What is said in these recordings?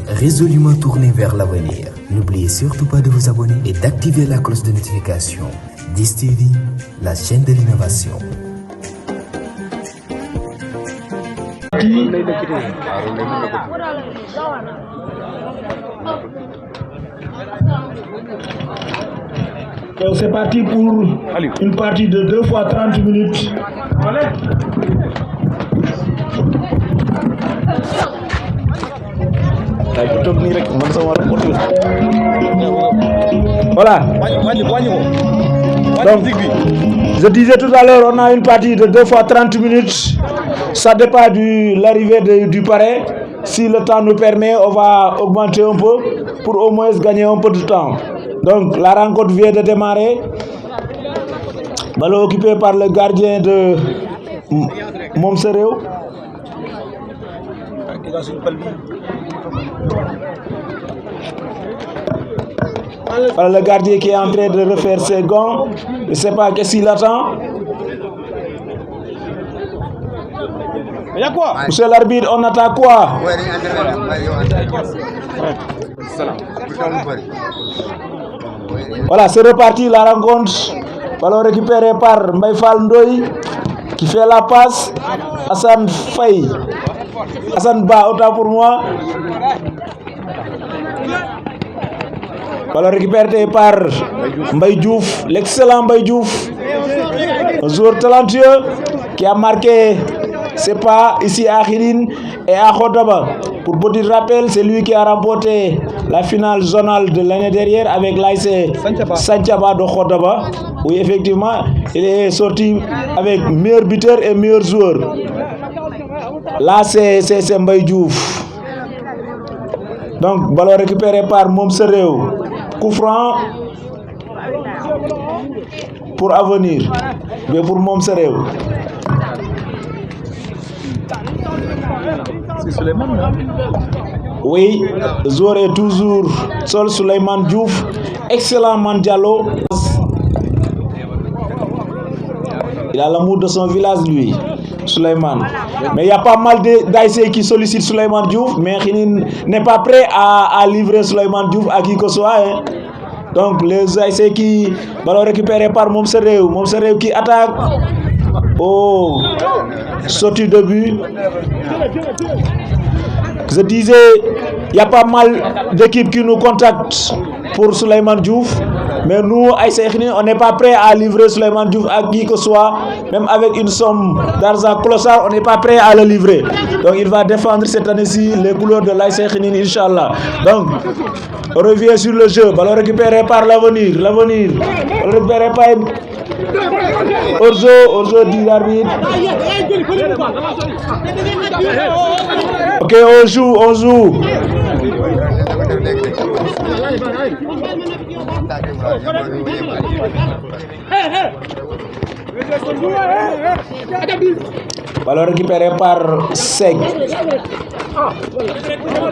résolument tourné vers l'avenir. N'oubliez surtout pas de vous abonner et d'activer la cloche de notification. 10 TV, la chaîne de l'innovation. Donc c'est parti pour une partie de 2 fois 30 minutes. Voilà. Donc, je disais tout à l'heure, on a une partie de 2 fois 30 minutes. Ça dépend de l'arrivée du parrain. Si le temps nous permet, on va augmenter un peu pour au moins gagner un peu de temps. Donc la rencontre vient de démarrer. Ballon occupé par le gardien de Momsereo. Voilà le gardien qui est en train de refaire ses gants. Je ne sais pas qu'est-ce qu'il attend. Il y a quoi? Monsieur l'arbitre, on attend quoi? Voilà, c'est reparti la rencontre. Ballon récupéré par Mbaye Ndoye qui fait la passe. Hassan Faye. Hassan Ba, autant pour moi. Ballon récupéré par Mbaye Diouf, l'excellent Mbaye Diouf. Un joueur talentueux qui a marqué ses pas ici à Khirine et à Khodaba. Pour petit rappel, c'est lui qui a remporté la finale zonale de l'année dernière avec l'AIC Santhiaba de Khodaba. Oui, effectivement, il est sorti avec meilleur buteur et meilleur joueur. Là, c'est Mbaye Diouf. Donc, ballon récupéré par Momsereo. Coup franc pour Avenir. Mais pour Momsereo. C'est Suleiman, non? Oui, le joueur est toujours Sol Souleymane Diouf, excellent Mandialo. Il a l'amour de son village, lui, Souleymane. Mais il y a pas mal d'AIC qui sollicitent Souleymane Diouf, mais Khirine n'est pas prêt à livrer Souleymane Diouf à qui que ce soit. Hein. Donc, les AIC qui vont récupérer par Momsereo. Momsereo qui attaque. Oh, sortie de but. Je disais, il y a pas mal d'équipes qui nous contactent pour Souleymane Diouf. Mais nous, AIC Khirine, on n'est pas prêt à livrer Souleymane Diouf à qui que ce soit. Même avec une somme d'argent colossale, on n'est pas prêt à le livrer. Donc il va défendre cette année-ci les couleurs de l'AIC Khirine, Inch'Allah. Donc, on revient sur le jeu. Ballon récupéré par l'avenir. L'avenir. Ballon récupéré par Orzo dit l'arbitre. Ok, on joue. Ballon récupéré par Sek.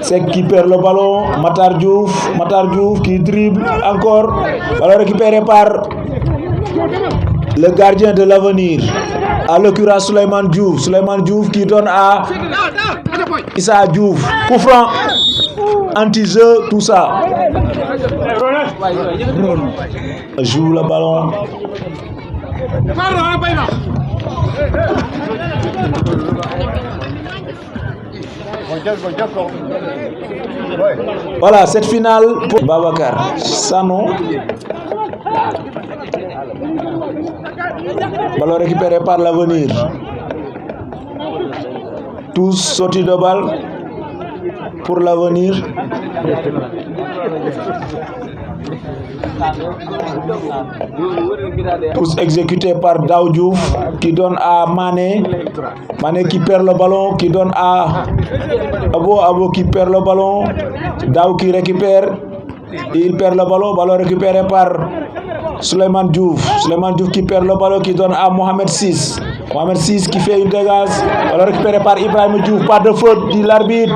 Sek qui perd le ballon. Matar Diouf qui dribble encore. Ballon récupéré par le gardien de l'avenir. À l'occurrence Souleymane Diouf. Souleymane Diouf qui donne à Issa Diouf. Coup franc, anti-jeu, tout ça. Joue le ballon. Voilà, cette finale pour Babacar Sano. Ballon récupéré par l'avenir. Tous sortis de balle pour l'avenir. Tous exécutés par Daou Diouf qui donne à Mané. Mané qui perd le ballon, qui donne à Abo qui perd le ballon. Daou qui récupère. Il perd le ballon. Ballon récupéré par Souleymane Diouf. Souleymane Diouf qui perd le ballon, qui donne à Mohamed VI. Mohamed VI qui fait une dégage. Ballon récupéré par Ibrahim Diouf. Pas de faute, dit l'arbitre.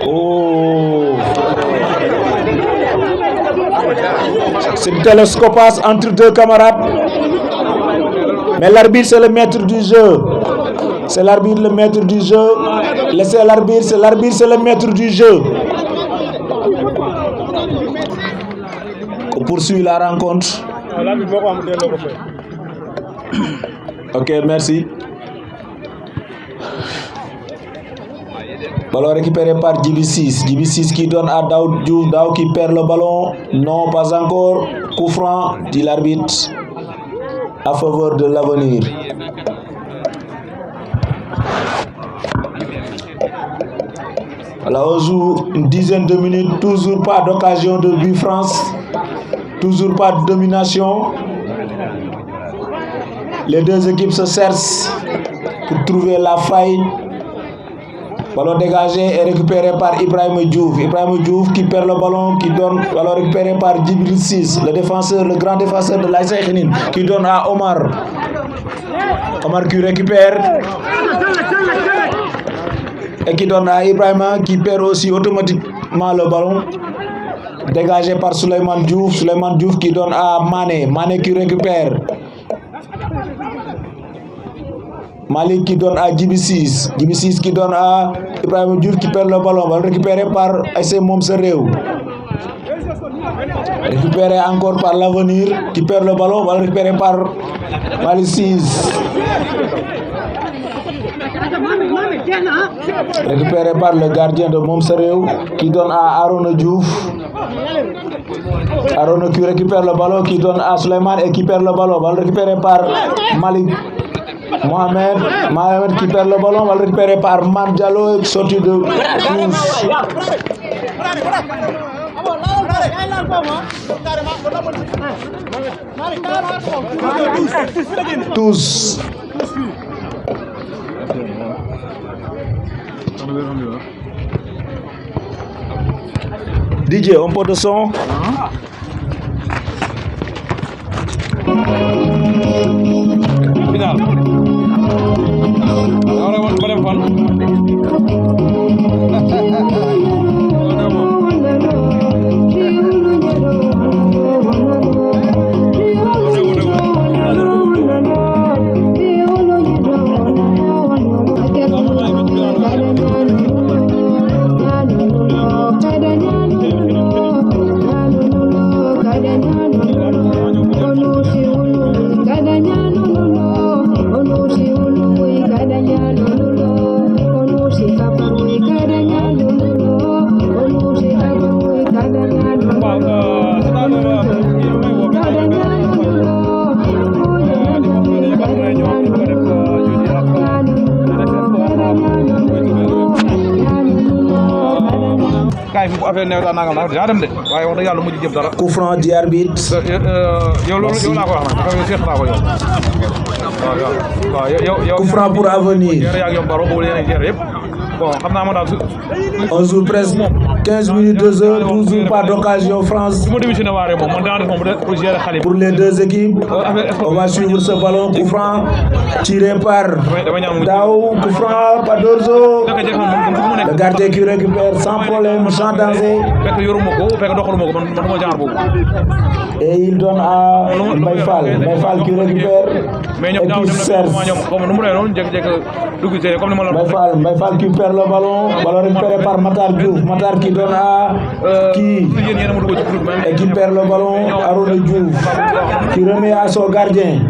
Oh. C'est une télescopage entre deux camarades. Mais l'arbitre, c'est le maître du jeu. C'est l'arbitre le maître du jeu. Laissez l'arbitre, c'est le maître du jeu. On poursuit la rencontre. Ok, merci. Ballon récupéré par Djibi 6 qui donne à Daoud Diouf, Daoud qui perd le ballon. Non, pas encore. Coup franc, dit l'arbitre, à faveur de l'Avenir. Alors on joue une dizaine de minutes, toujours pas d'occasion de but France, toujours pas de domination. Les deux équipes se cherchent pour trouver la faille. Ballon dégagé et récupéré par Ibrahim Diouf. Ibrahim Diouf qui perd le ballon, qui donne, ballon récupéré par Djibril 6, le défenseur, le grand défenseur de l'AS Khénine, qui donne à Omar. Omar qui récupère et qui donne à Ibrahima, qui perd aussi automatiquement le ballon. Dégagé par Souleymane Diouf qui donne à Mané qui récupère. Malik qui donne à Djibi 6 qui donne à Ibrahim Diouf qui perd le ballon, récupéré par ASC Mom Sa Réew. Récupéré encore par l'Avenir qui perd le ballon, récupéré par Malik 6. Récupéré par le gardien de Mom Sa Réew qui donne à Arona Diouf. Arona qui récupère le ballon, qui donne à Souleymane et qui perd le ballon, récupéré par Malik. Mohamed qui perd le ballon, récupéré par Man Diallo, sorti de tous. DJ, un peu de son. Final. Ahora vamos para el coup franc du arbitre. Coup franc pour Avenir. On joue presque 15 minutes, 2 heures, toujours pas d'occasion France pour les deux équipes. On va suivre ce ballon. Coup franc tiré par Daou, coup franc par Dorzo. Le gardien qui récupère sans problème, sans danger. Et il donne à Baïfal qui récupère et qui serve. Baïfal qui perd le ballon récupéré par Matar Diouf. Matar qui donne à qui et qui perd le ballon à Rone Diouf qui remet à son gardien.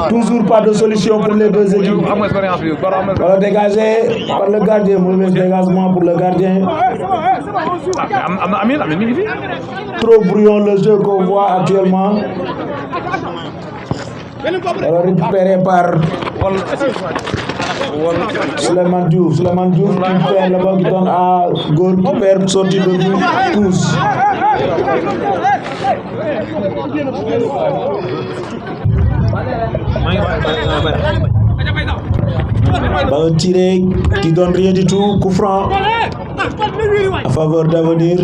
Toujours pas de solution pour les deux équipes. Ballon dégagé par le gardien, mauvais dégagement pour le gardien. Trop brouillon le jeu qu'on voit actuellement. Alors récupéré par Souleymane Diouf qui perd le ballon, qui donne à Gor qui perd sortie de but, tous. Ballon tiré qui donne rien du tout, coup franc à faveur d'Avenir.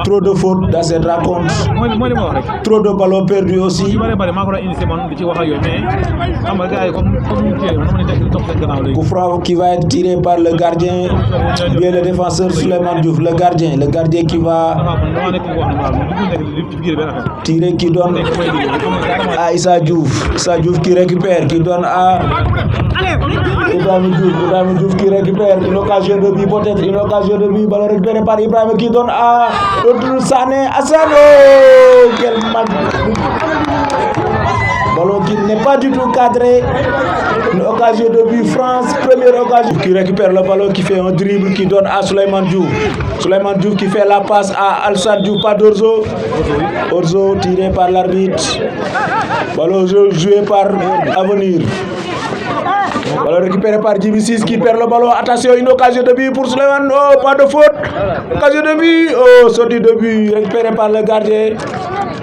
Trop de fautes dans cette rencontre. Trop de ballons perdus aussi. Coup franc qui va être tiré par le gardien, bien le défenseur Souleymane Diouf, le gardien qui va tirer, qui donne à Issa Diouf qui récupère, qui donne à Ibrahim Diouf qui récupère une occasion de but, peut-être une occasion de but, ballon récupéré par Ibrahim qui donne à L'autre Sané, Hassan, oh, quel match. Ballon qui n'est pas du tout cadré. Une occasion de but France, première occasion. Qui récupère le ballon, qui fait un dribble, qui donne à Souleymane Diouf. Souleymane Diouf qui fait la passe à Alassane Diouf, pas d'Orzo. Orzo tiré par l'arbitre. Ballon joué par Avenir. Ballon récupéré par Djibi Ciss qui perd le ballon. Attention, une occasion de but pour Souleymane. Oh, pas de faute. Occasion de but. Oh, sortie de but récupéré par le gardien.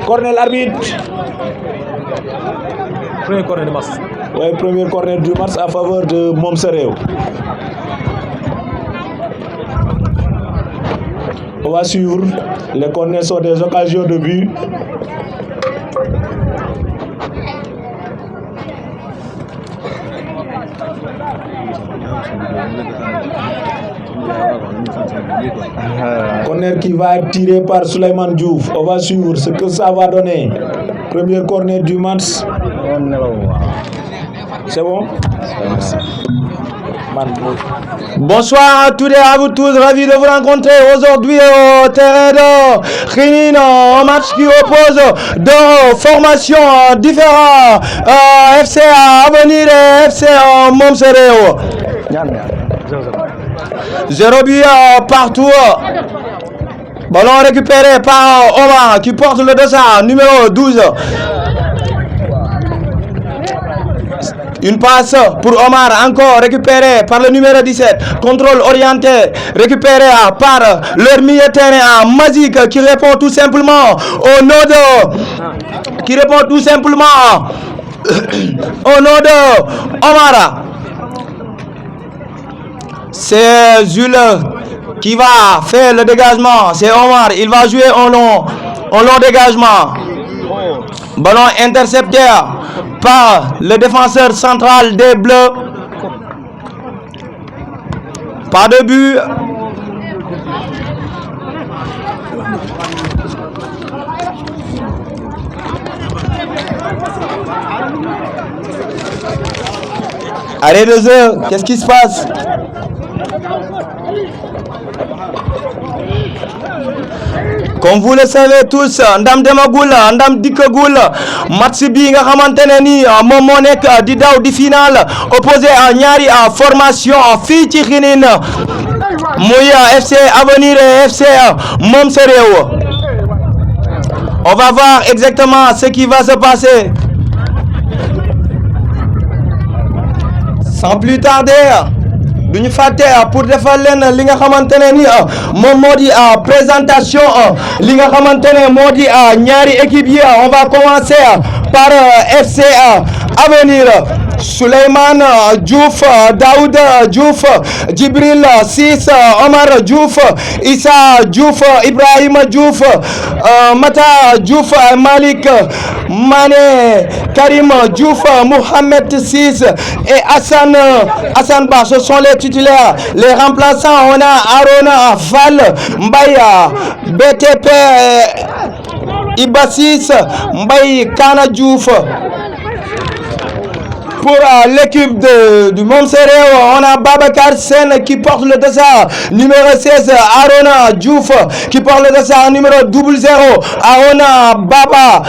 Corner l'arbitre. Premier corner du match. Oui, premier corner du match à faveur de Momsereo. On va suivre. Les corners sont des occasions de but. Corner qui va être tiré par Souleymane Diouf. On va suivre ce que ça va donner. Premier corner du match. C'est bon? Bonsoir à toutes et à vous tous, ravi de vous rencontrer aujourd'hui au terrain de Khinine, un match qui oppose deux formations différentes, FC Avenir et FC Momsereo. 0 but partout. Ballon récupéré par Omar qui porte le dossard numéro 12. Une passe pour Omar, encore récupérée par le numéro 17. Contrôle orienté, récupéré par leur milieu terrain Magique qui répond tout simplement au nom de... Qui répond tout simplement au nom de Omar. C'est Jules qui va faire le dégagement. C'est Omar, il va jouer en long dégagement. Ballon intercepté par le défenseur central des Bleus. Pas de but. Arrêt de jeu, qu'est-ce qui se passe? Comme vous le savez tous, ndam demagul, ndam dikagul, match bi nga xamantene ni mom mo nek di daw di final opposé à ñaari formation fi ci Khinine muy FC Avenir et FC Momsereo. On va voir exactement ce qui va se passer. Sans plus tarder, duñu faté pour defal len li nga xamantene ni mom modi présentation li nga xamantene modi ñaari équipe yi. On va commencer par FC Avenir. Souleymane Diouf, Daoud Diouf, Djibril Ciss, Omar Diouf, Issa Diouf, Ibrahima Diouf, Mata Diouf, Malik Mané, Karim Diouf, Mohamed Ciss et Hassan Ba. Ce sont les titulaires. Les remplaçants, on a Arona Fall, Mbaya, BTP, Ibassis, Mbaye Kana Diouf. Pour l'équipe du Momsereo, on a Babacar Sen qui porte le dossard numéro 16, Arona Diouf qui porte le dossard numéro 00, Arona Baba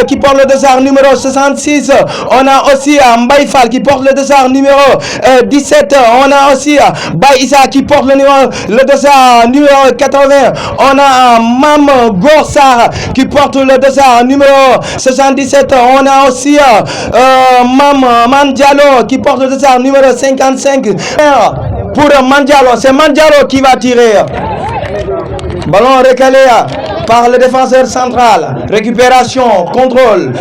qui porte le dossard numéro 66. On a aussi Mbaye Fall qui porte le dossard numéro 17. On a aussi Baye Issa qui porte le dossard numéro 80. On a Mam Gorsar qui porte le dossard numéro 77. On a aussi Mandialo qui porte le dossard numéro 55. Pour Mandialo, c'est Mandialo qui va tirer. Ballon recalé par le défenseur central. Récupération, contrôle,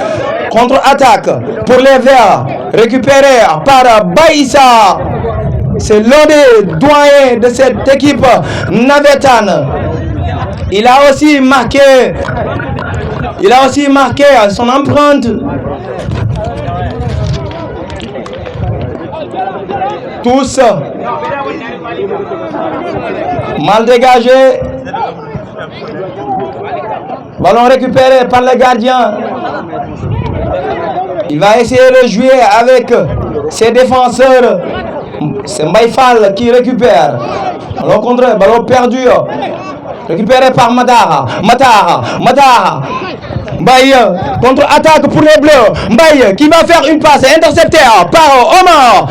contre-attaque pour les Verts. Récupéré par Baïssa. C'est l'un des doyens de cette équipe navétane. Il a aussi marqué son empreinte. Tous mal dégagé. Ballon récupéré par le gardien. Il va essayer de jouer avec ses défenseurs. C'est Mbaye Fall qui récupère. Ballon contre, ballon perdu Récupéré par Matara. Mbaye, contre-attaque pour les Bleus. Mbaye qui va faire une passe interceptée par Omar.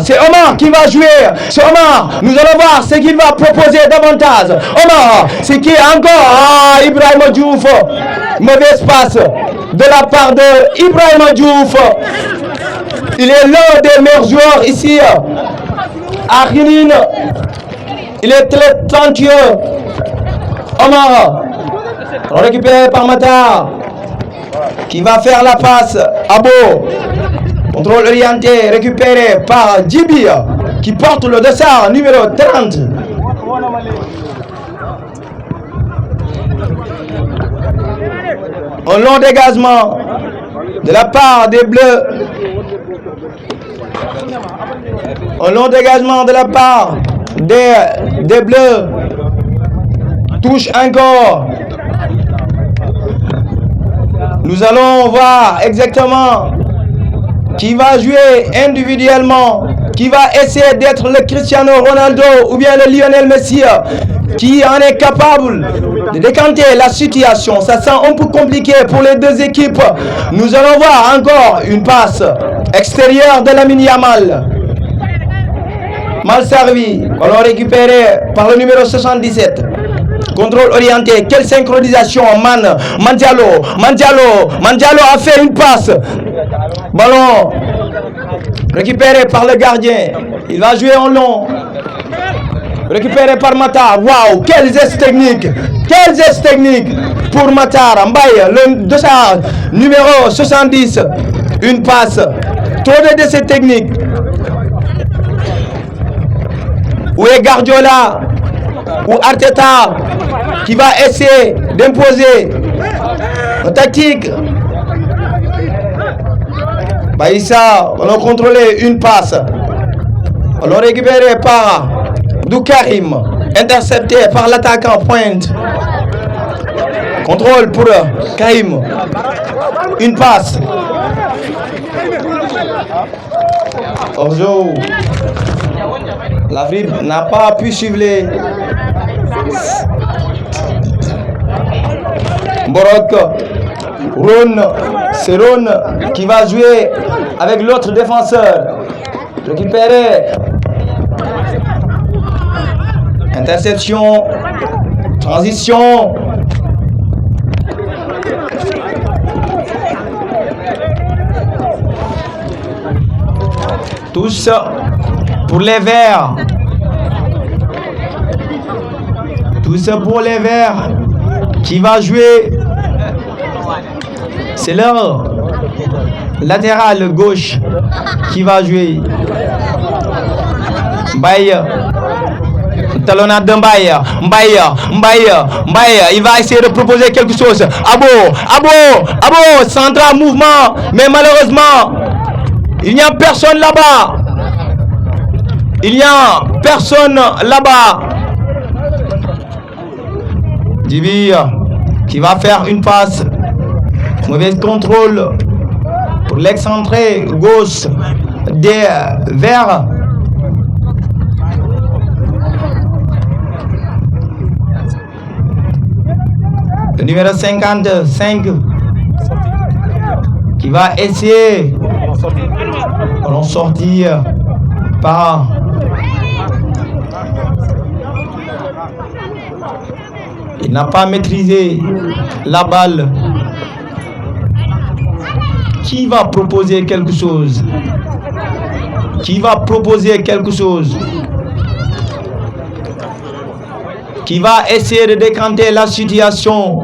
C'est Omar qui va jouer. C'est Omar. Nous allons voir ce qu'il va proposer davantage. Omar, c'est qui encore? Ibrahima Diouf. Mauvais passe de la part de Ibrahima Diouf. Il est l'un des meilleurs joueurs ici à Khinine. Il est très talentueux. Omar, récupéré par Matar, qui va faire la passe. Abo, contrôle orienté, récupéré par Djibi, qui porte le dossard numéro 30. Un long dégagement de la part des Bleus. Un long dégagement de la part des Bleus. Touche encore. Nous allons voir exactement qui va jouer individuellement, qui va essayer d'être le Cristiano Ronaldo ou bien le Lionel Messi, qui en est capable de décanter la situation. Ça sent un peu compliqué pour les deux équipes. Nous allons voir encore une passe extérieure de Lamine Yamal. Mal servi, ballon récupéré par le numéro 77. Contrôle orienté, quelle synchronisation, Mandialo a fait une passe. Ballon récupéré par le gardien. Il va jouer en long. Récupéré par Matar. Waouh, quel geste technique pour Matar. Mbaye, le dossard numéro 70. Une passe. Trop de gestes techniques. Où est Guardiola? Ou Arteta qui va essayer d'imposer la tactique. Baïssa, on a contrôlé une passe. On l'a récupéré par Doukarim, intercepté par l'attaquant Pointe. Contrôle pour Karim. Une passe. Orzo. L'Afrique n'a pas pu suivre les Borok. C'est Ron qui va jouer avec l'autre défenseur. Récupéré. Interception. Transition. Tous pour les Verts. Tous pour les Verts. Qui va jouer? C'est leur latéral gauche qui va jouer. Mbaye. Talonnade de Mbaye. Il va essayer de proposer quelque chose. Abo, central mouvement. Mais malheureusement, il n'y a personne là-bas. Djibi qui va faire une passe. Mauvais contrôle pour l'excentré gauche des Verts. Le numéro 55 qui va essayer de sortir par il n'a pas maîtrisé la balle. Qui va proposer quelque chose? Qui va essayer de décanter la situation?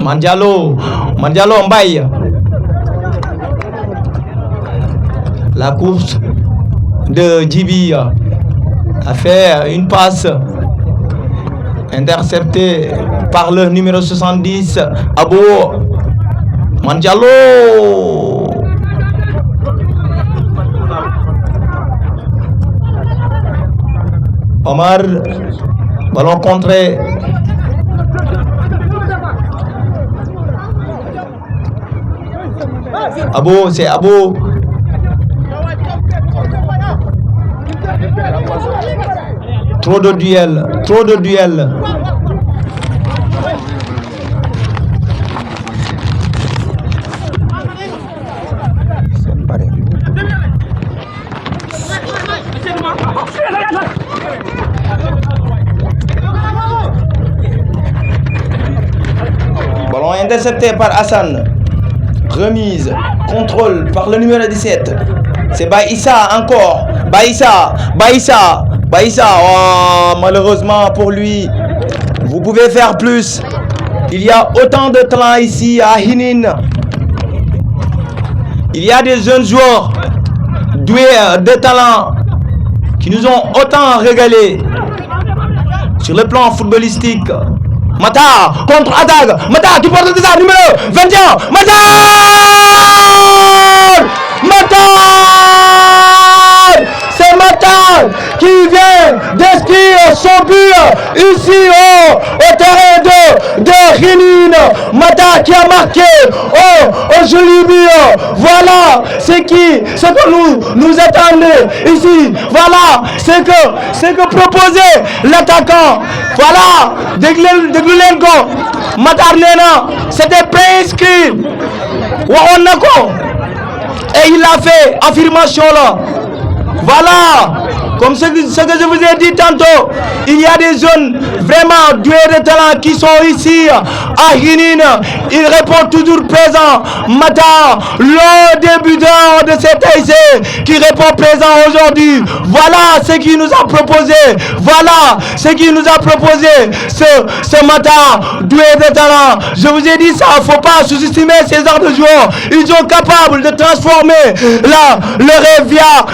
Mandialo Mbaye. La course de Djibi a fait une passe interceptée par le numéro 70, Abo Mandialo. Omar, ballon contré. C'est Abo. Trop de duels, trop de duels. Ballon intercepté par Hassan. Remise, contrôle par le numéro 17. C'est Baïssa encore. Baïssa. Oh, malheureusement pour lui, vous pouvez faire plus. Il y a autant de talent ici à Hinin. Il y a des jeunes joueurs doués de talent qui nous ont autant régalé sur le plan footballistique. Mata, contre-attaque. Mata qui porte déjà numéro 21. Mata c'est Mata qui vient d'inscrire son but ici au terrain de Hinin. Mata qui a marqué au joli but. Voilà ce que nous attendons ici. Voilà ce que proposait l'attaquant. Voilà, déglu ko Matar Nena, c'était préinscrit. Et il a fait affirmation là. Voilà, comme ce que je vous ai dit tantôt, il y a des jeunes vraiment doués de talent qui sont ici à Hinin. Ils répondent toujours présent. Mata, le débutant de cet ASC qui répond présent aujourd'hui. Voilà ce qu'il nous a proposé. Voilà ce qu'il nous a proposé. Ce Mata, doué de talent. Je vous ai dit ça, il ne faut pas sous-estimer ces genres de joueurs. Ils sont capables de transformer le rêve via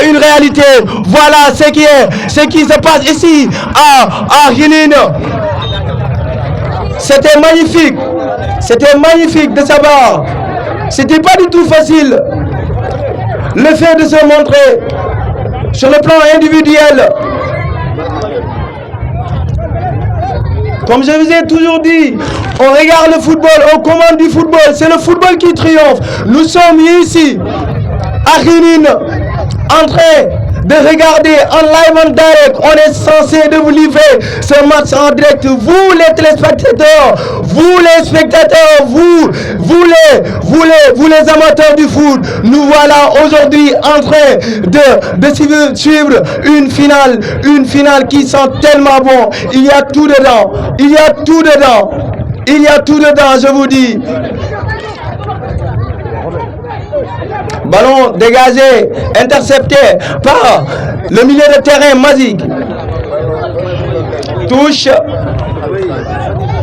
une réalité. Voilà ce qui se passe ici à Hinin. C'était magnifique de savoir. C'était pas du tout facile le fait de se montrer sur le plan individuel. Comme je vous ai toujours dit, on regarde le football, on commande du football, c'est le football qui triomphe. Nous sommes ici à Hinin en train de regarder en live en direct. On est censé de vous livrer ce match en direct. Vous les téléspectateurs, vous les spectateurs, vous les amateurs du foot. Nous voilà aujourd'hui en train de suivre une finale qui sent tellement bon. Il y a tout dedans, je vous dis. Ballon dégagé, intercepté par le milieu de terrain Mazik. Touche à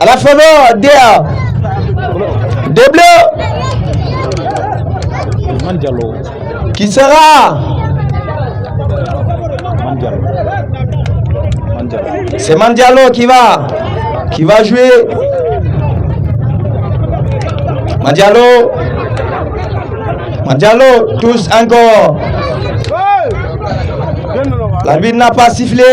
la faveur des Bleus. Qui sera? C'est Mandialo qui va jouer. Mandialo touche encore. L'arbitre n'a pas sifflé.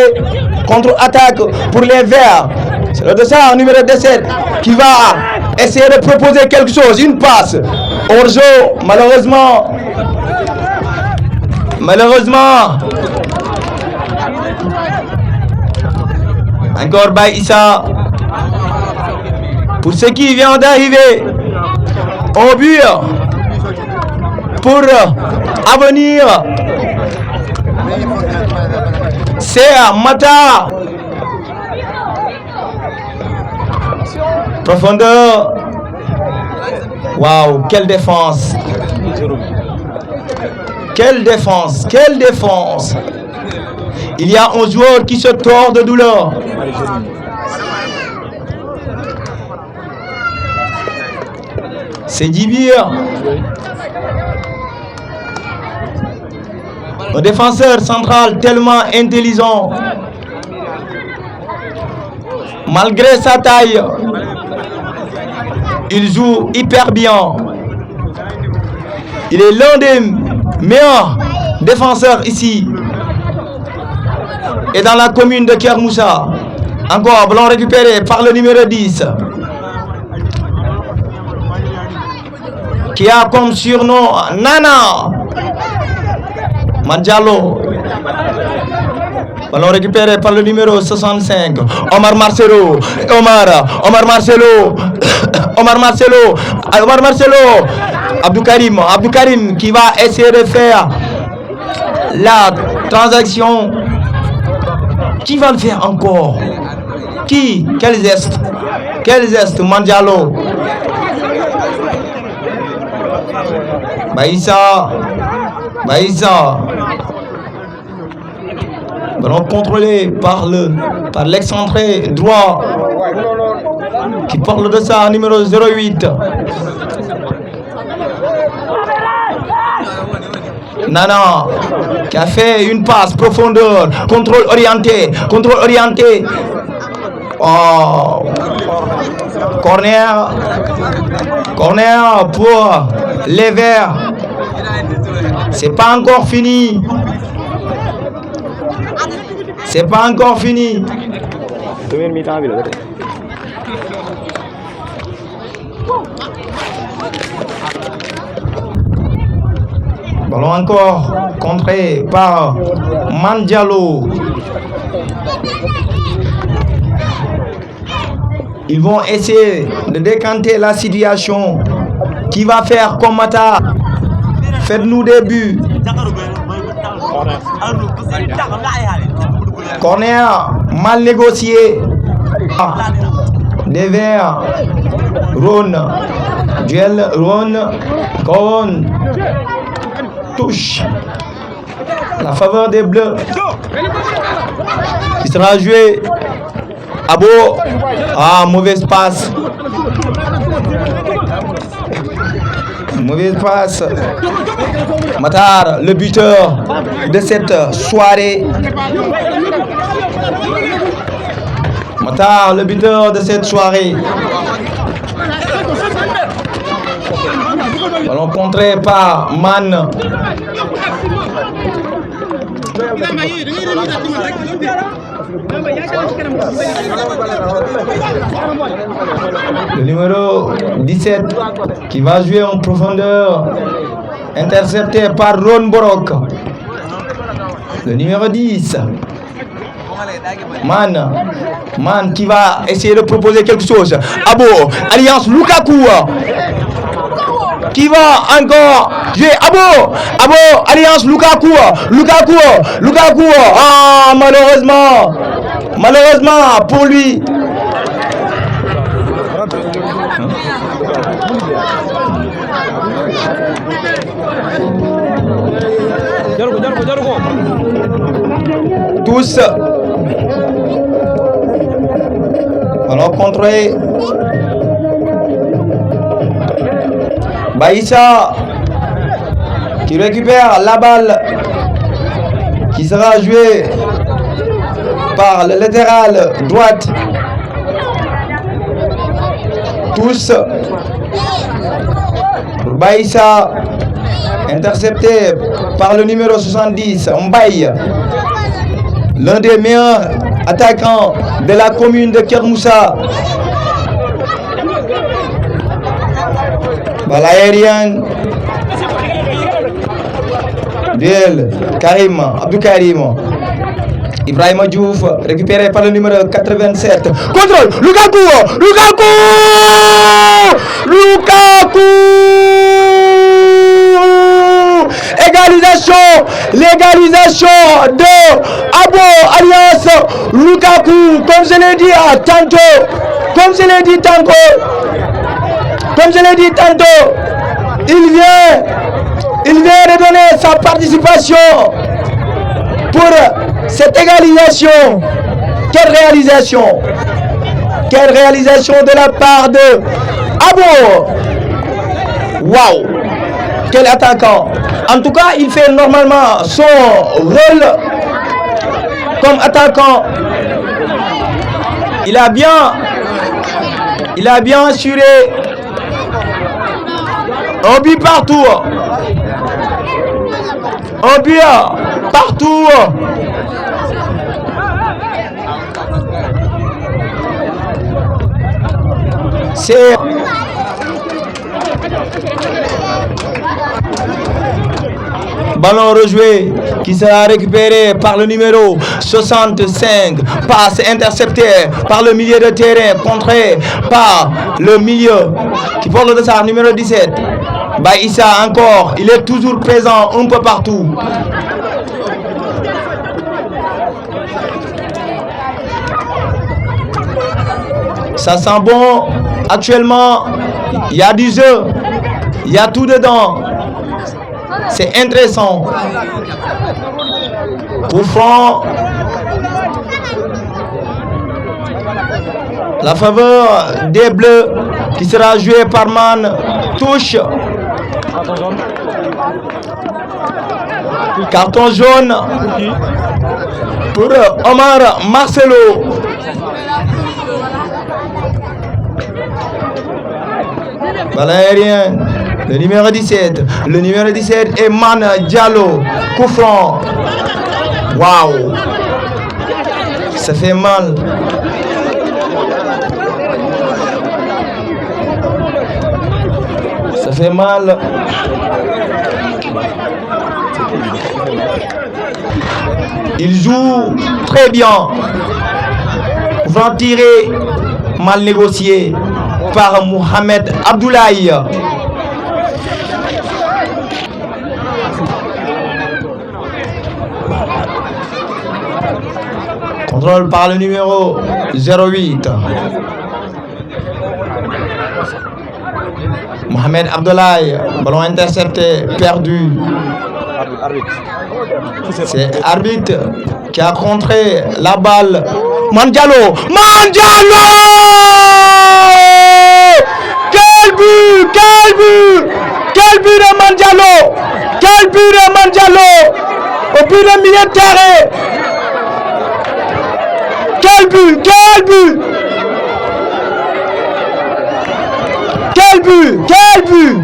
Contre-attaque pour les Verts. C'est le dossard numéro 17 qui va essayer de proposer quelque chose. Une passe. Hors-jeu, malheureusement. Encore Baïssa. Pour ce qui vient d'arriver au but. Pour avenir, c'est Mata. Profondeur. Waouh, quelle défense. Quelle défense. Il y a un joueur qui se tord de douleur. C'est Dibir. Un défenseur central tellement intelligent. Malgré sa taille, il joue hyper bien. Il est l'un des meilleurs défenseurs ici et dans la commune de Kermoussa. Encore ballon récupéré par le numéro 10 qui a comme surnom Nana. Mandialo. Ballon récupéré par le numéro 65. Omar Marcelo. Omar Marcelo. Abdou Karim qui va essayer de faire la transaction. Qui va le faire encore? Qui? Quel geste? Mandialo. Baïssa. Ballon contrôlé par l'excentré droit qui porte le dossard numéro 08. Nana qui a fait une passe profondeur, contrôle orienté. Oh. Corner pour les Verts. C'est pas encore fini. Ballon encore contré par Mandialo. Ils vont essayer de décanter la situation. Qui va faire comme Mata? Faites-nous des buts. Corner mal négocié. Des Verts. Rhône. Duel Rhône. Touche. La faveur des Bleus. Il sera joué. Abo. Mauvaise passe. Matar, le buteur de cette soirée. Ballon contré par Man. Le numéro 17 qui va jouer en profondeur, intercepté par Ron Borok. Le numéro 10, Man qui va essayer de proposer quelque chose. Abo, Alliance Lukaku qui va encore jouer. Abo, Alliance Lukaku. Malheureusement pour lui. Tous. Alors contré. Baïssa qui récupère la balle qui sera jouée par le latéral droite. Tous. Baïssa intercepté par le numéro 70, Mbaye, l'un des meilleurs attaquants de la commune de Kermoussa. Balle aérienne. Duel. Abdou Karim. Ibrahima Diouf, récupéré par le numéro 87. Contrôle. Lukaku. L'égalisation de Abo Alliance Lukaku. Comme je l'ai dit tantôt, il vient de donner sa participation pour cette égalisation. Quelle réalisation de la part de Abo. Waouh, quel attaquant. En tout cas, il fait normalement son rôle comme attaquant. Il a bien assuré un but partout. C'est Ballon rejoué qui sera récupéré par le numéro 65. Passe interceptée par le milieu de terrain, contré par le milieu qui porte le dossard numéro 17. Baïssa encore, il est toujours présent un peu partout. Ça sent bon. Actuellement, il y a du jeu. Il y a tout dedans. C'est intéressant. Coup franc. La faveur des Bleus qui sera jouée par Man. Touche. Carton jaune pour Omar Marcelo. Balle aérienne, le numéro 17. Le numéro 17 est Man Diallo. Coup franc. Waouh. Ça fait mal. Ça fait mal. Il joue très bien. Vent tiré, mal négocié par Mohamed Abdoulaye. Contrôle par le numéro 08. Mohamed Abdoulaye, ballon intercepté, perdu. C'est l'arbitre qui a contré la balle. Mandialo, Mandialo! Quel but! Quel but! Quel but de Mandialo! Quel but de Mandialo! Au but de milieu de terrain! Quel but! Quel but! Quel but! Quel but!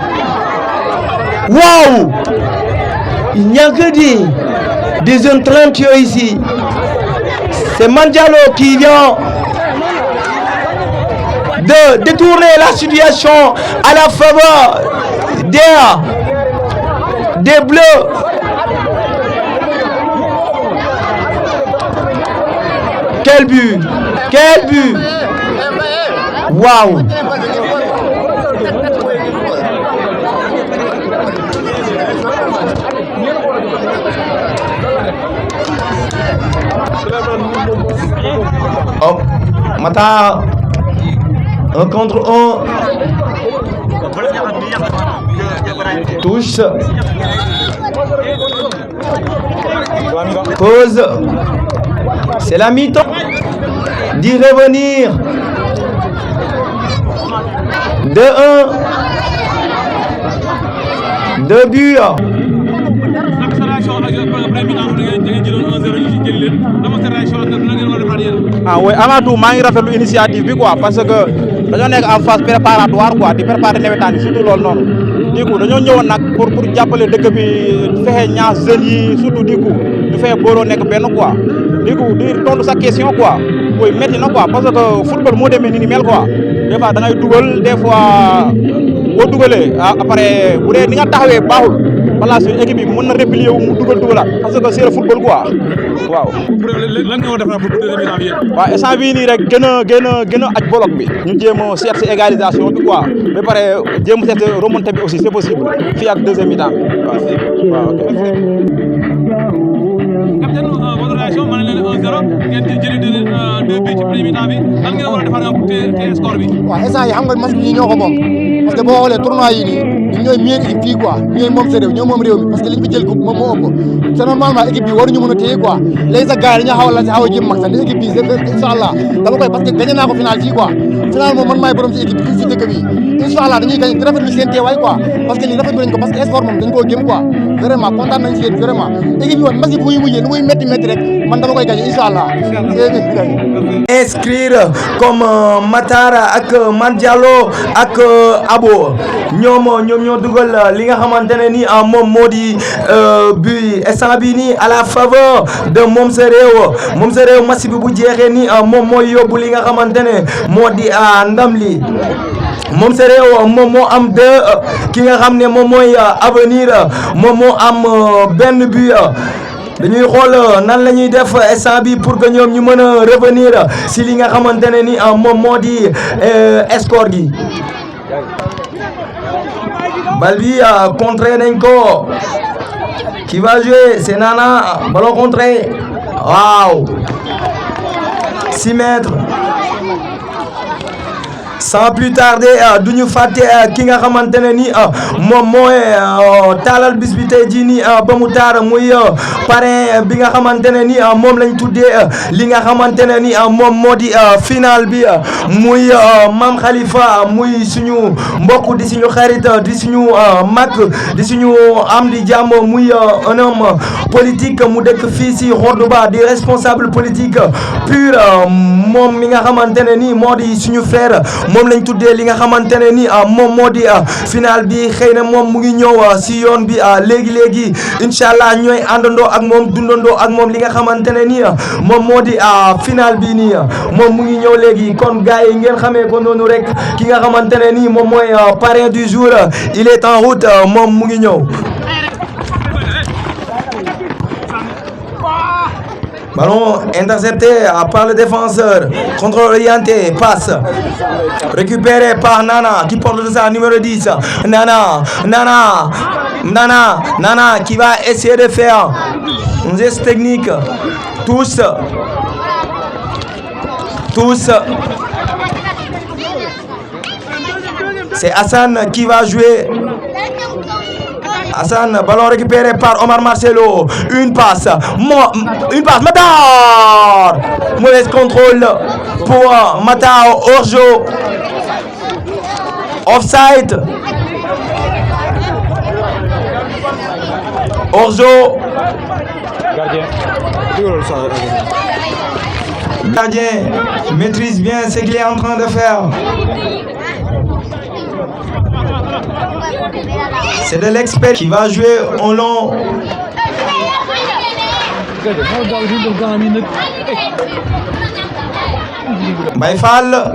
Waouh! Il n'y a que des jeunes talentueux ici. C'est Mandialo qui vient de détourner la situation à la faveur des Bleus. Quel but! Quel but! Waouh! Oh, Mata, un contre un. Touche. Pause. C'est la mi-temps. D'y revenir. 2-1. 2 buts. Ah oui, avant tout maa ngi rafetlu initiative bi quoi parce que dañoo nekk en phase préparatoire quoi di préparer nawetaan yi surtout loolu noonu du coup dañoo ñëwoon nag pour jàppale dëkk bi fexe ñaar jeunes yi surtout du coup du fexe booloo nekk benn quoi du coup di tontu sa question quoi oui métti na quoi parce que football moo demee ni mel quoi des fois da ngay dugal des fois boo dugalee après bu dee ni nga taxawee baaxul voilà suñu équipe bi mën na replier wu mu dugalaat parce que c'est le football quoi waaw. lan nga war a def pour deuxième mi-temps bi yéen. waaw instant bii nii rek gën a aj bloc bi ñu jéem a seet si égalisation bi quoi ba pare jéem a seet remontée bi aussi c'est possible fii ak deuxième mi-temps bi waaw ok. capitaine votre réaction ma ne leen 1-0 ngeen jëli 2 buts ci premier mi-temps bi lan ngeen war a defar pour téye score bi. waaw instant yi xam nga match bi ñoo ko moom parce que boo xoolee tournoi yi nii ñun ñooy meilleure équipe fii quoi ñooy moom sa réew ñoo moom réew mi parce que liñ fi jël coupe moom moo ëpp c'est normalement équipe bi waruñu mën a téye quoi léegi sax gars yi dañoo xaw a jéem mag sax équipe bi incha allah dama koy parce que gagné naa ko final fii quoi final moom man maay borom si équipe bi si dëkk bi incha allah dañuy gagné di rafetlu seen teewaay quoi parce que lii rafetlu nañ ko parce que sport moom dañ koo gëm quoi vraiment kontaan nañ si yéen vraiment équipe bi woon match bi fu muy mujjee nu muy métti rek man dama koy gagné incha allah. Inscrire comme Matara ak Mandialo ak Abo ñoom ñoo dugal li nga xamante ne ni moom moo di but instant bi nii à la faveur de moom sa réew match bi bu jeexee ni moom mooy yóbbu li nga xamante ne moo di ndam li moom sa réew moom moo am 2 ki nga xam ne moom mooy avenir moom moo am benn but dañuy xool nan la ñuy def instant bi pour que ñoom ñu mën a revenir si li nga xamante ne ni moom moo di score gi. Bal bi contré nañ ko qui va jouer c'est Nana ballon contré waaw 6 mètres. Sans plus tarder du ñu fàtte ki nga xamante ne ni moom mooy taalal bis bi tey jii nii ba mu taar muy parrain bi nga xamante ne ni moom lañ tuddee li nga xamante ne ni moom moo di final bi muy Mame Khalifa muy suñu mbokk di suñu xarit di suñu mag di suñu am di jàmm muy un homme politique mu dëkk fii si Cordoba di responsable politique pur moom mi nga xamante ne ni moo di suñu frère. moom lañ tuddee li nga xamante ne ni moom moo di final bi xëy na moom mu ngi ñëw si yoon bi léegi incha allah ñooy àndandoo ak moom dundandoo ak moom li nga xamante ne ni moom moo di final bi nii moom mu ngi ñëw léegi kon gars yi ngeen xamee ko noonu rek ki nga xamante ne ni moom mooy parrain du jour il est en route moom mu ngi ñëw. Ballon intercepté par le défenseur. Contrôle orienté. Passe. Récupéré par Nana qui porte de ça numéro 10. Nana qui va essayer de faire un geste technique. Tous. C'est Hassan qui va jouer. Hassan, ballon récupéré par Omar Marcelo. Une passe. Matar. Mauvais contrôle pour Matar. Hors-jeu. Offside. Hors-jeu. Gardien maîtrise bien ce qu'il est en train de faire. C'est de l'expert qui va jouer en long. Mbaye Fall.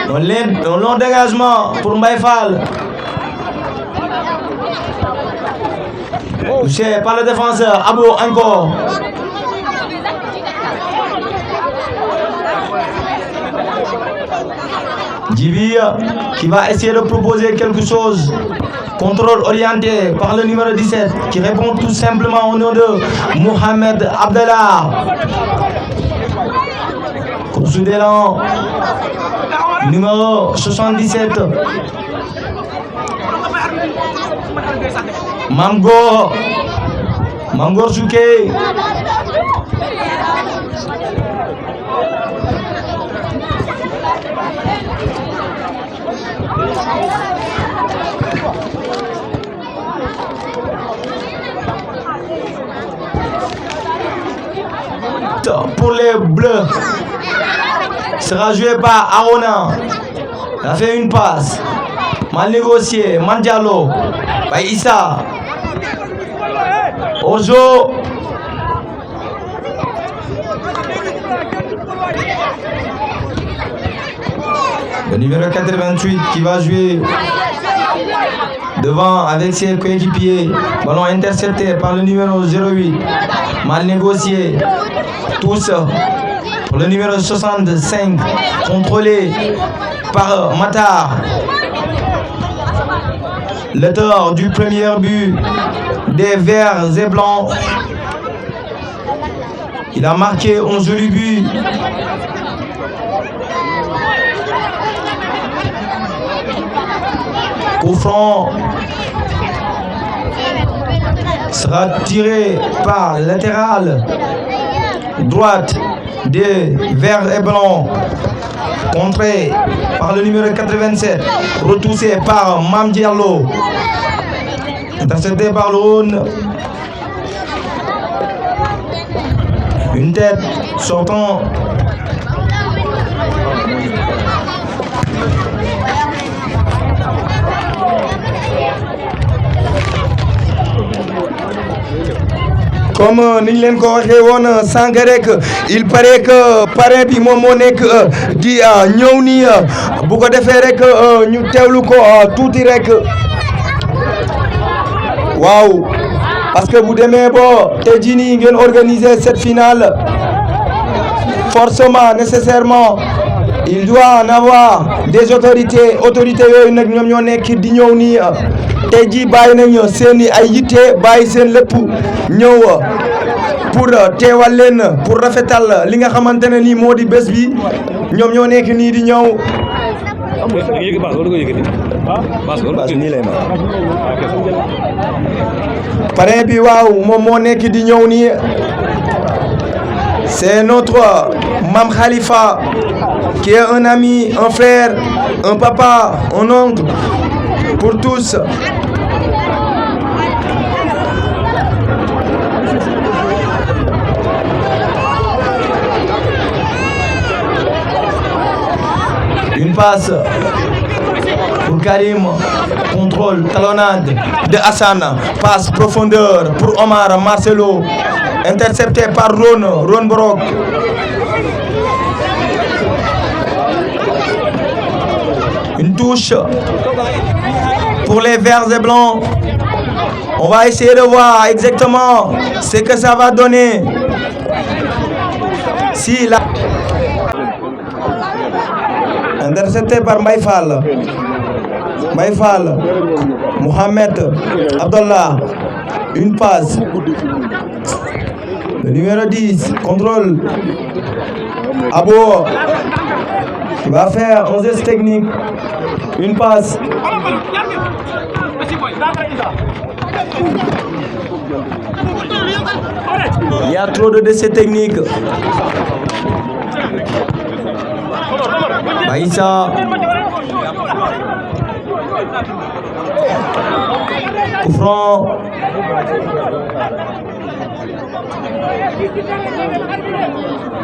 Un long dégagement pour Mbaye Fall. Touché par le défenseur. Abo encore. Djibi qui va essayer de proposer quelque chose. Contrôle orienté par le numéro 17 qui répond tout simplement au nom de Mohamed Abdallah. Course d'élan numéro 77. Mangor Souké. Pour les Bleus sera joué par Arona. Il a fait une passe mal négocié. Mandialo by Issa Ojo. Le numéro 88 qui va jouer devant avec ses coéquipiers. Ballon intercepté par le numéro 08. Mal négocié. Tous pour le numéro 65. Contrôlé par Matar. L'auteur du premier but des Verts et Blancs. Il a marqué un joli but. Coup franc sera tiré par latéral droite des Verts et Blancs, contré par le numéro 87, retouché par Mame Diallo, intercepté par le Rhône. Une tête sortant. comme niñ leen ko waxee woon sànq rek il paraît que parrain bi moom moo nekk di ñëw nii bu ko defee rek ñu teewlu ko tuuti rek waaw parce que bu demee bo tey jii nii ngeen organiser cette finale forcément nécessairement il doit en avoir des autorités yooyu nag ñoom ñoo nekk di ñëw nii tey jii bàyyi nañ seen i ay yitte bàyyi seen lépp ñëw pour teewal leen pour rafetal li nga xamante ne nii moo di bés bi ñoom ñoo nekk nii di ñëw. parrain bi waaw moom moo nekk di ñëw nii c'est notre Mame Khalifa qui est un ami, un frère, un papa, un oncle pour tous. Une passe pour Karim, contrôle, talonnade de Hassan, passe profondeur pour Omar Marcelo, intercepté par Ron Brock. Une touche pour les verts et blancs. On va essayer de voir exactement ce que ça va donner. Si la intercepté par Mbaye Fall. Mohamed Abdallah. Une passe. Le numéro 10, contrôle. Abo. Il va faire un geste technique. Une passe. Il y a trop de décès techniques. Baïssa. Coup franc.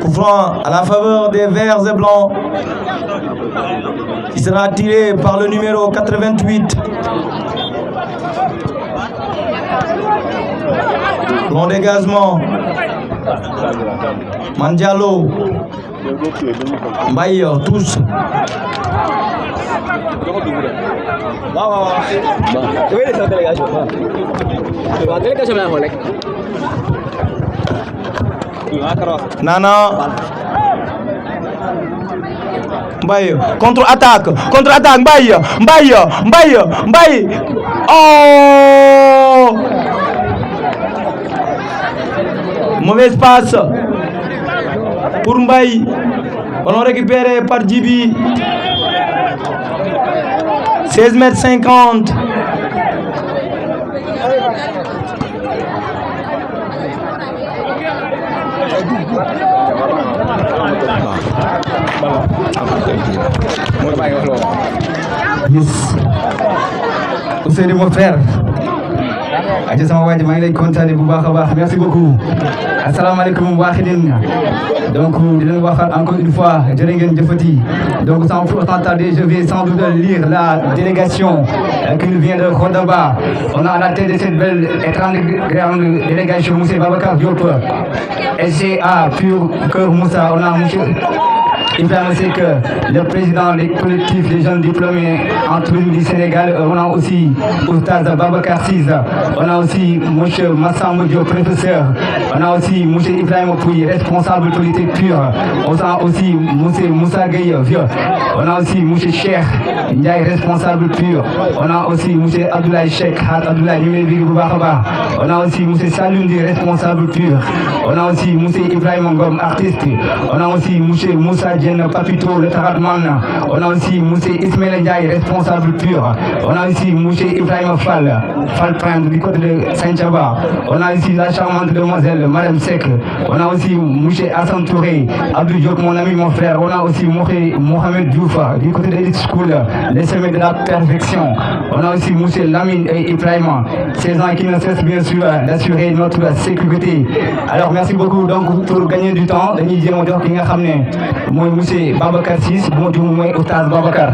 Coup franc à la faveur des verts et blancs, qui sera tiré par le numéro 88. Long dégagement. Mandialo. Mbaye tous. Nana. Mbaye contre-attaque, Mbaye. Oh! Mauvaise passe pour Mbaye. Ballon récupéré par Djibi. 16,50 m. Yes. Ousseynou mon frère. aja sama waa ji maa ngi lay kontaane bu baax a baax merci beaucoup. asalaamaaleykum waa Khidine. donc di leen waxaat encore une fois jërë ngeen jëfati. donc sans plus tarder je vais sans doute lire la délégation qui nous vient de Cordoba. On a à la tête de cette belle et grande délégation monsieur Babacar Diop. SGA Pur Cœur Moussa. On a monsieur Ibrahima Seck, le président des collectifs des jeunes diplômés en tourisme du Sénégal. On a aussi Oustaz Babacar Ciss. On a aussi monsieur Massamba Diop, professeur. On a aussi monsieur Ibrahima Pouy, responsable politique pure. On a aussi monsieur Moussa Gueye, vieux. On a aussi monsieur Cheikh Ndiaye, responsable pur. On a aussi monsieur Abdoulaye Cheikh Abdoulaye Numéri Boubakaba. On a aussi monsieur Salundi, responsable pur. On a aussi monsieur Ibrahima Ngom, artiste. On a aussi monsieur Moussa Diène Papito, le Taradman. On a aussi monsieur Ismaël Ndiaye, responsable pur. On a aussi monsieur Ibrahima Fall Prime du côté de Saint-Chaba. On a ici la charmante demoiselle Madame Seck. On a aussi monsieur Hassan Touré, Abdou Diop, mon ami, mon frère. On a aussi Mohamed Diouf du côté de l'Elite School, les sommets de la perfection. On a aussi monsieur Lamine et Ibrahima, ces gens qui ne cessent bien sûr d'assurer notre sécurité. Alors merci beaucoup. Donc pour gagner du temps, dañuy jéem a jox ki nga xam ne mooy monsieur Babacar Ciss bu ma juum mooy Oustaz Babacar.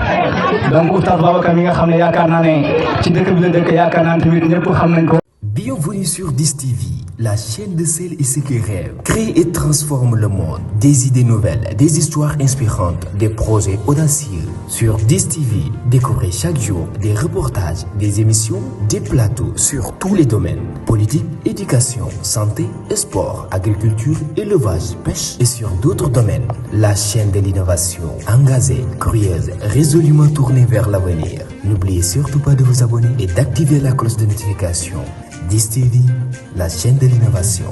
Donc Oustaz Babacar mi nga xam ne yaakaar naa ne ci dëkk bi la dëkk yaakaar naa tamit ñëpp xam nañ ko. Bienvenue sur DIS-TV, la chaîne de celles et ceux qui rêvent, crée et transforme le monde. Des idées nouvelles, des histoires inspirantes, des projets audacieux. Sur DIS-TV, découvrez chaque jour des reportages, des émissions, des plateaux sur tous les domaines. Politique, éducation, santé, sport, agriculture, élevage, pêche et sur d'autres domaines. La chaîne de l'innovation, engagée, curieuse, résolument tournée vers l'avenir. N'oubliez surtout pas de vous abonner et d'activer la cloche de notification. DIS-TV, la chaîne de l'innovation.